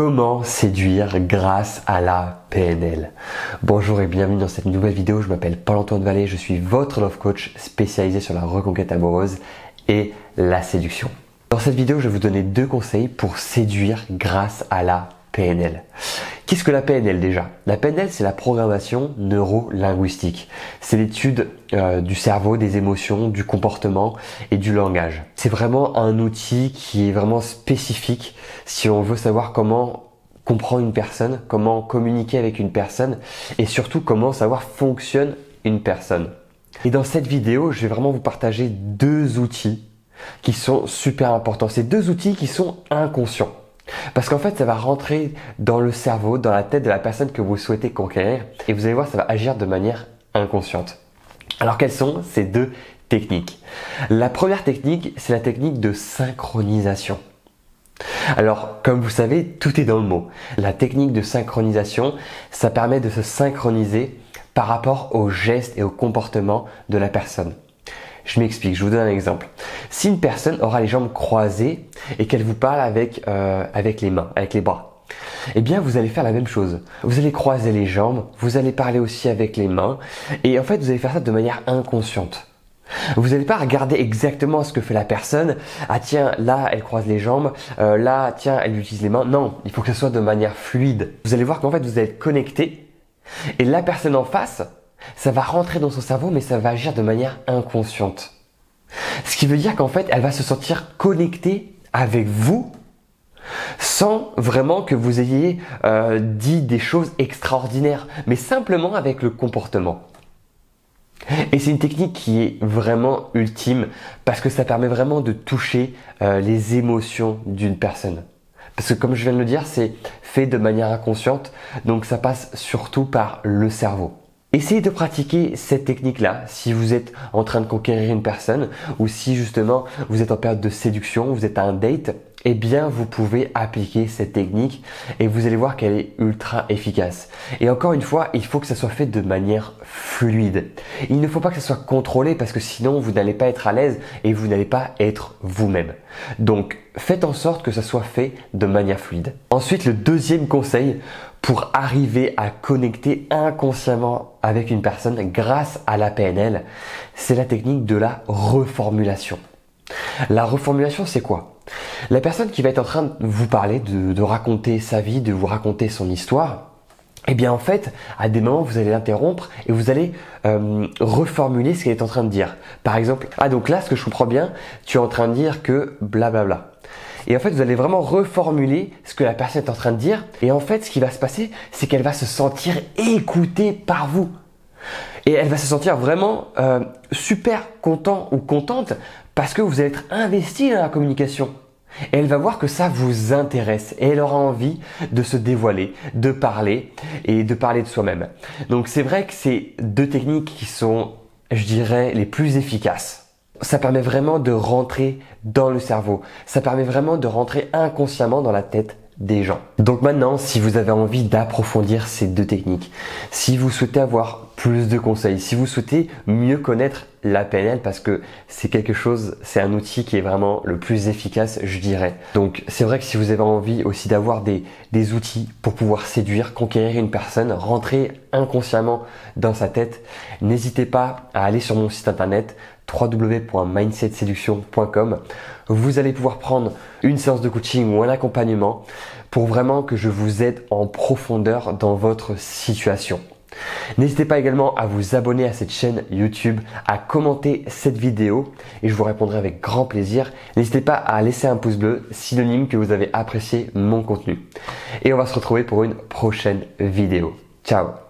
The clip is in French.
Comment séduire grâce à la PNL? Bonjour et bienvenue dans cette nouvelle vidéo. Je m'appelle Paul-Antoine Vallée, je suis votre love coach spécialisé sur la reconquête amoureuse et la séduction. Dans cette vidéo, je vais vous donner 2 conseils pour séduire grâce à la PNL. Qu'est-ce que la PNL déjà? La PNL, c'est la programmation neuro-linguistique. C'est l'étude du cerveau, des émotions, du comportement et du langage. C'est vraiment un outil qui est vraiment spécifique si on veut savoir comment comprendre une personne, comment communiquer avec une personne et surtout comment savoir fonctionne une personne. Et dans cette vidéo, je vais vraiment vous partager 2 outils qui sont super importants. Ces 2 outils qui sont inconscients. Parce qu'en fait, ça va rentrer dans le cerveau, dans la tête de la personne que vous souhaitez conquérir et vous allez voir, ça va agir de manière inconsciente. Alors, quelles sont ces 2 techniques? La première technique, c'est la technique de synchronisation. Alors, comme vous savez, tout est dans le mot. La technique de synchronisation, ça permet de se synchroniser par rapport aux gestes et au comportement de la personne. Je m'explique, je vous donne un exemple. Si une personne aura les jambes croisées et qu'elle vous parle avec les mains, avec les bras, eh bien vous allez faire la même chose. Vous allez croiser les jambes, vous allez parler aussi avec les mains et en fait vous allez faire ça de manière inconsciente. Vous n'allez pas regarder exactement ce que fait la personne. Ah tiens, là elle croise les jambes, là tiens elle utilise les mains. Non, il faut que ce soit de manière fluide. Vous allez voir qu'en fait vous allez être connecté et la personne en face, ça va rentrer dans son cerveau mais ça va agir de manière inconsciente. Ce qui veut dire qu'en fait elle va se sentir connectée avec vous sans vraiment que vous ayez dit des choses extraordinaires mais simplement avec le comportement. Et c'est une technique qui est vraiment ultime parce que ça permet vraiment de toucher les émotions d'une personne. Parce que comme je viens de le dire, c'est fait de manière inconsciente, donc ça passe surtout par le cerveau. Essayez de pratiquer cette technique-là si vous êtes en train de conquérir une personne ou si justement vous êtes en période de séduction, vous êtes à un date, eh bien vous pouvez appliquer cette technique et vous allez voir qu'elle est ultra efficace. Et encore une fois, il faut que ça soit fait de manière fluide. Il ne faut pas que ça soit contrôlé parce que sinon vous n'allez pas être à l'aise et vous n'allez pas être vous-même. Donc faites en sorte que ça soit fait de manière fluide. Ensuite, le deuxième conseil pour arriver à connecter inconsciemment avec une personne grâce à la PNL, c'est la technique de la reformulation. La reformulation, c'est quoi? La personne qui va être en train de vous parler, de raconter sa vie, de vous raconter son histoire, eh bien en fait, à des moments, vous allez l'interrompre et vous allez reformuler ce qu'elle est en train de dire. Par exemple, ah donc là, ce que je comprends bien, tu es en train de dire que blablabla. Et en fait, vous allez vraiment reformuler ce que la personne est en train de dire. Et en fait, ce qui va se passer, c'est qu'elle va se sentir écoutée par vous. Et elle va se sentir vraiment super content ou contente parce que vous allez être investi dans la communication. Et elle va voir que ça vous intéresse et elle aura envie de se dévoiler, de parler et de parler de soi-même. Donc c'est vrai que c'est 2 techniques qui sont, je dirais, les plus efficaces. Ça permet vraiment de rentrer dans le cerveau. Ça permet vraiment de rentrer inconsciemment dans la tête des gens. Donc maintenant, si vous avez envie d'approfondir ces 2 techniques, si vous souhaitez avoir plus de conseils, si vous souhaitez mieux connaître la PNL parce que c'est quelque chose, c'est un outil qui est vraiment le plus efficace, je dirais. Donc c'est vrai que si vous avez envie aussi d'avoir des outils pour pouvoir séduire, conquérir une personne, rentrer inconsciemment dans sa tête, n'hésitez pas à aller sur mon site internet www.mindsetseduction.com. Vous allez pouvoir prendre une séance de coaching ou un accompagnement pour vraiment que je vous aide en profondeur dans votre situation. N'hésitez pas également à vous abonner à cette chaîne YouTube, à commenter cette vidéo et je vous répondrai avec grand plaisir. N'hésitez pas à laisser un pouce bleu, synonyme que vous avez apprécié mon contenu. Et on va se retrouver pour une prochaine vidéo. Ciao!